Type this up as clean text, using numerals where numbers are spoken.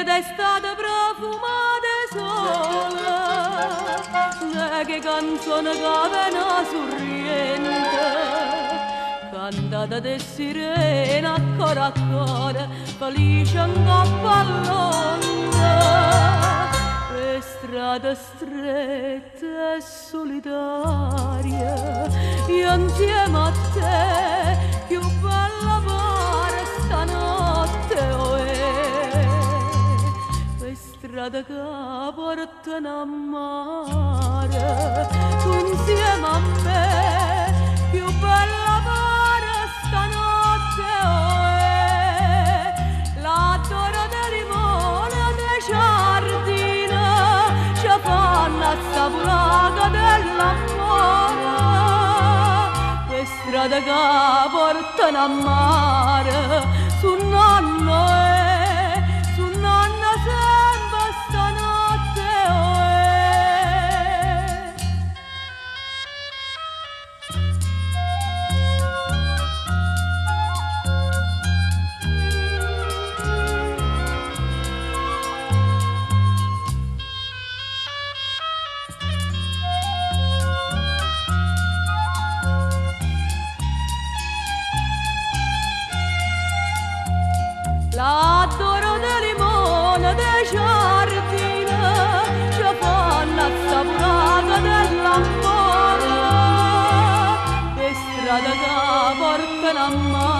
D'estate profumate sole, che canzone che vena sorriente, cantata de sirena a cuore, felice in coppa all'onda, per strade strette e solitarie, io insieme a te, più bella pare stanotte, oh strada che portano a mare, tu insieme a me, più bella pare stanotte, l'adoro di limone de giardino, ci fanno assaporata dell'amore, per strada che portano a mare, su nonno l'adoro di limone de giardino, ci fanno assaporata dell'amore, per strada che portano a mare.